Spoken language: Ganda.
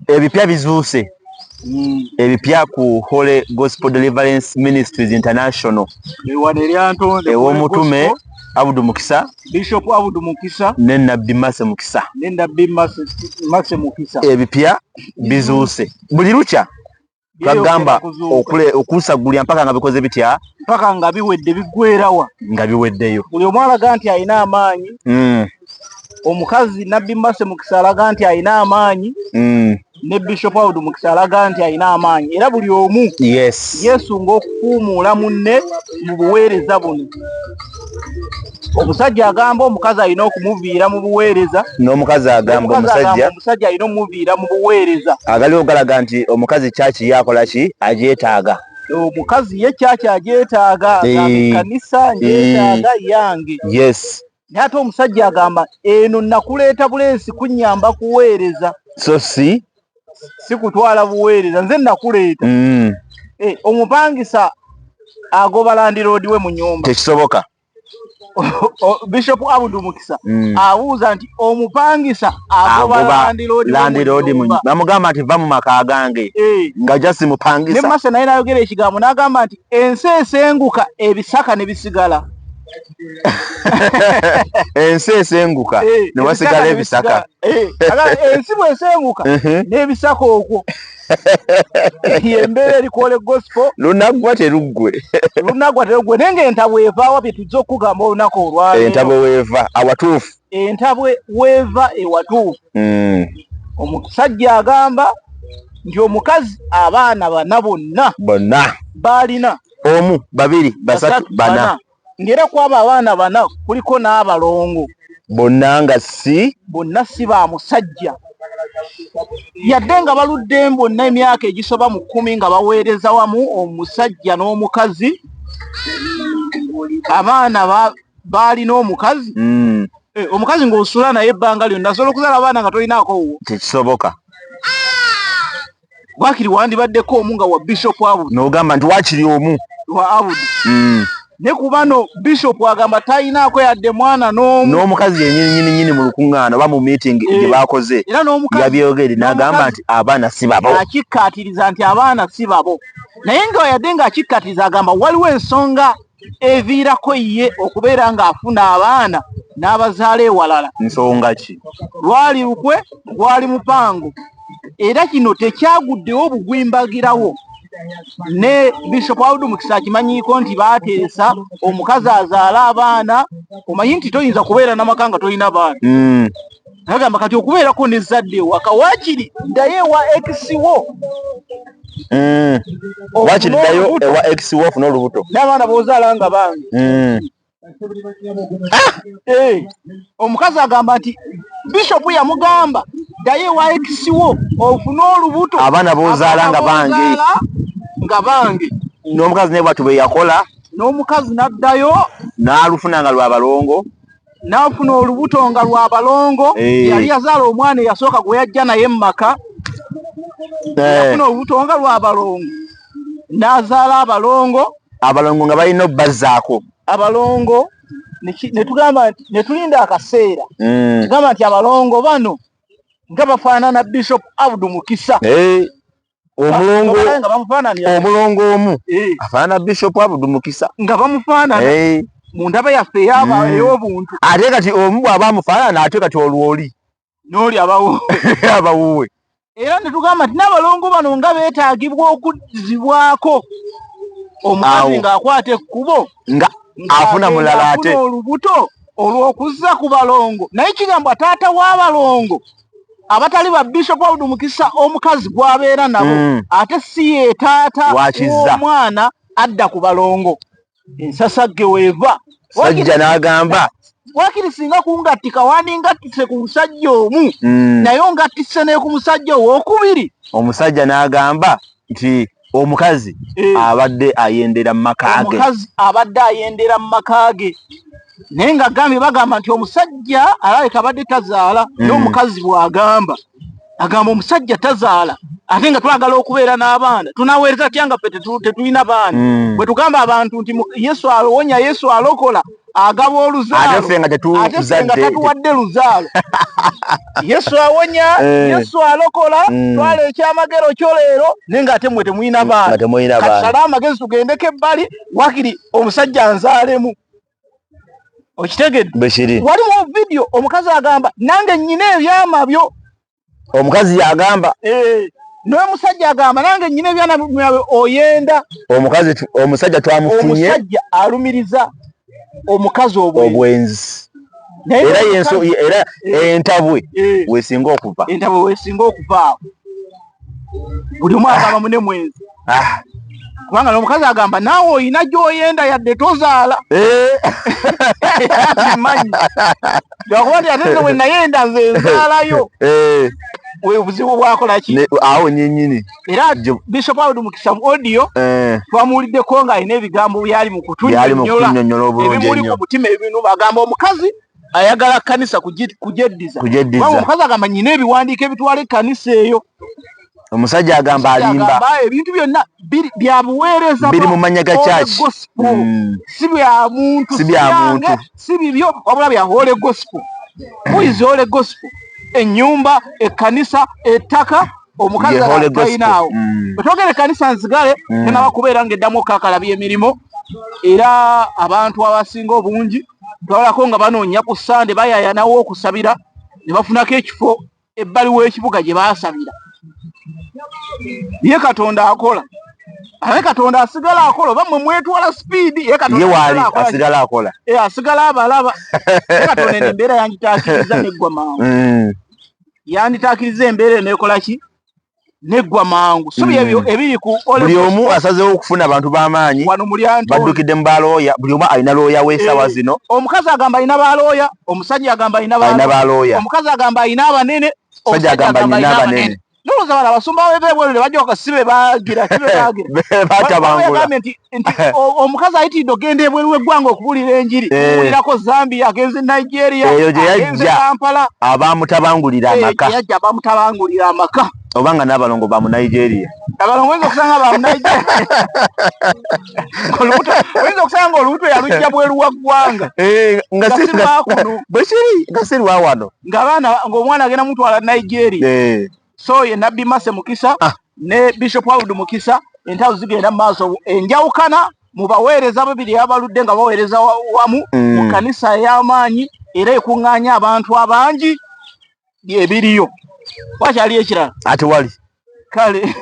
ebipya bizuuse ebipya ku Holy Gospel Deliverance Ministries International ew'omutume Abudu Mukisa, Bishop Abudu Mukisa ne Nabbi Mase Mukisa. Ebipya bizuuse buli lukya twagamba okusagulya mpaka nga bikoze bitya, mpaka nga biwedde biggwerawa nga biweddeyo. Buli omu alaga nti alina amaanyi. Omukazi Nabbi Mase Mukisa alaga nti alina amaanyi. Ne Bishop Abudu Mukisa alaga nti alina amaanyi. Era buli omu yeesunga okukuumuula munne mu buweereza buno. Omusajja agamba omukazi alina okumuviira mu buweereza, n'omukazi agamba omusajja alina okumuviira mu buweereza. Agali ogalaga nti omukazi kyaki yakola ki agyetaaga. Omukazi ye kyaki agyetaaga, kanisa ngyetaaga yange. Naye ate omusajja agamba eno nakuleeta bulensi kunnyamba kuweereza, so si kutwala buweereza, nze nakuleeta. Omupangisa agoba landiroodi we mu nyumba, tekisoboka. Bishop Abudu Mukisa abuuza nti omupangisa agoba landiroodi mu nyumba. Bamugamba nti va mu maka gange nga jasi mupangisa. Ne Mase naye n'ayogera ekigambo n'agamba nti ensi esenguka ebisaka ne bisigala. Ensi esenguka ne wasigala ebisaka. Ensi bw'esenguka n'ebisaka okwo. Embeera eri ku Holy Gospel lunaggwa teruggwe. Naye ng'entabwe evaawa bye tujja okugamba olunaku olwaleero. Entabwe weeva awatuufu. Entabwe weeva ewatuufu. Omusajja agamba nti omukazi abaana bana bonna baalina, omu, babiri, basatu, bana. Ng'era kwabo abaana bana kuliko n'abalongo. Bonna si ba musajja. Yadde nga baludde bonna emyaka egisoba mu 10 nga baweereza wamu, omusajja n'omukazi. Abaana baalina omukazi. Omukazi ng'osula naye ebbanga lyonna asobola okuzaala abaana nga tolinaako wo. Tekisoboka. Waakiri wandibaddeko omu nga wa Bishop Abudu. N'ogamba nti waakiri omu wa Abudu. Ne kubano Bishop agamba talinaako yadde mwana n'omu. N'omukazi yennyini mu lukuŋŋaana oba mu meeting gye baakoze yabyogere n'agamba nti abaana si babo. Akikkaatiriza nti abaana si babo. Naye nga yadde ng'akikkaatiriza agamba waliwo ensonga eviirako ye okubeera ng'afuna abaana n'abazaala ewalala. Nsonga ki? Lwali lukwe, gwali mupango. Era kino tekyaguddewo bugwimbagirawo. Ne Bishop Abudu Mukisa akimanyiiko nti baateesa omukazi azaala abaana. Omanyi nti toyinza kubeera n'amaka nga tolina baana. Nagamba kati okubeerako n'ezzadde waka waakiri ddayo ewa ex-wo. Waakiri ddayo ewa ex-wo ofuna olubuto. N'abaana b'ozaala nga bange. Omukazi agamba nti Bishop yamugamba ddayo ewa ex-wo ofune olubuto. Abaana b'ozaala nga bange. N'omukazi naye bw'atyo bwe yakola. N'omukazi n'addayo n'alufuna nga lwa balongo. N'afuna olubuto nga lwa balongo. Yali yazaala omwana eyasooka gwe yajja naye mu maka. Afuna olubuto nga lwa balongo. N'azaala abalongo. Abalongo nga balina obbazzaako. Abalongo ne tugamba nti ne tulinda akaseera. Tugamba nti abalongo bano nga bafaanana Bishop Abudu Mukisa. Omulongo omu afaanana Bishop Abudu Mukisa nga bamufaanana mu ndaba yaffe ey'obuntu. Ate kati omu bw'aba amufaanana ate kati olwoli n'oli abawuwe. Era ne tugamba nti n'abalongo bano nga beetaagibwa okuzzibwako omukazi ng'akwata ekkubo nga afuna mulala ate olubuto olw'okuzza ku balongo. Naye kigamba taata w'abalongo abatali ba Bishop Abudu Mukisa omukazi gw'abeera nabo ate si ye taata w'omwana adda ku balongo. Ensasagge weeva. Sajja n'agamba waakiri singa kungattika wandingattise ku musajja omu naye ongattise ne ku musajja owookubiri. Omusajja n'agamba nti omukazi abadde ayendera mu maka ge. Omukazi abadde ayendera mu maka ge. Naye nga gambye bagamba nti omusajja alabika abadde tazaala. N'omukazi bw'agamba omusajja tazaala ate nga twagala okubeera n'abaana tunaaweereza tya nga ffe tetulina baana. Bwe tugamba abantu nti Yesu alowonya, Yesu alokola, agaba oluzaalo ate fenga tatuwadde luzaalo. Yesu awonya, Yesu alokola, twala ekyamagero kyo leero naye ng'ate mmwe temulina baana. Kasala amagezi tugendeko ebbali wakiri omusajja anzaalemu. Okitegedde? Waliwo vidiyo omukazi agamba nange nnyina ebyama byo. Omukazi yagamba naye musajja agamba nange nnyina ebyana byawe oyenda. Omusajja twamufunye. Omusajja alumiriza omukazi obwenzi. Era entabwe wesinga okuva. Entabwe wesinga okuvaawo. Buli omu agamba mune mwenzi. Kubanga n'omukazi agamba naawe oyina gy'oyenda yadde tozaala. Manyi. Lwakuba nti ate we nayenda nze nzaalayo. Obuzibu bwakola ki? Awo nyennyini. Era Bishop Awudu Mukisa mu audio twamuwuliddeko ng'alina ebigambo byali mu kutunnyonnyola ebimuli ku mutima ebinu bagamba omukazi ayagala kkanisa kugyeddiza. Omukazi agamba nnyina ebiwandiiko ebitwala ekkanisa eyo. Omusajja agamba alimba. Ebintu byonna bya buweereza biri mu mannya ga church. Si bya muntu, si bibyo wabula bya Holy Gospel. Who is Holy Gospel? Ennyumba, ekkanisa, ettaka, omukazi alinawo. Otwogera ekkanisa nzigale tenaba kubeera ng'eddamu okkakalabya emirimu era abantu abasinga obungi twalako nga banoonya ku Sande bayaayanawo okusabira ne bafunako ekifo ebbali w'ekibuga gye baasabira. Ye Katonda akola. Ate Katonda asigala akola oba mmwe mwetwala speed ye Katonda asigala akola. Asigala abalaba. Ye Katonda embeera yangitaakiriza neggwa mangu. Yanditaakiriza embeera nekola ki? Neggwa mangu. So ebyo ebiri ku buli omu asazeewo okufuna abantu b'amaanyi baddukidde mu balooya. Buli omu alina looya w'essawa zino. Omukazi agamba alina balooya, omusajja agamba alina balooya. Omukazi agamba alina abanene, omusajja agamba alina abanene. Noloza bala basumba bebwelule bajja okasibe bagira batabangula. Omukazi ayitidde ogenda ebweru w'eggwanga okubulira enjiri. Okubulirako Zambia, agenze Nigeria, agenze Kampala. Abamutabangulira amaka. Yajja abamutabangulira amaka. Obanga n'abalongo ba mu Nigeria. Abalongo oyinza okusanga ba mu Nigeria. Oyinza okusanga olubuto yalujja bweru wa ggwanga. Nga siri wa wano. Ng'omwana agenda mutwala Nigeria. So ye Nabbi Mase Mukisa ne Bishop Awudu Mukisa entawo zigenda mu maaso. Enjawukana mu baweereza babiri abaludde nga baweereza wamu mu kanisa y'amaanyi era ekuŋŋaanya abantu abangi ebiriyo. Wakyali ekirala? Ate wali. Kale.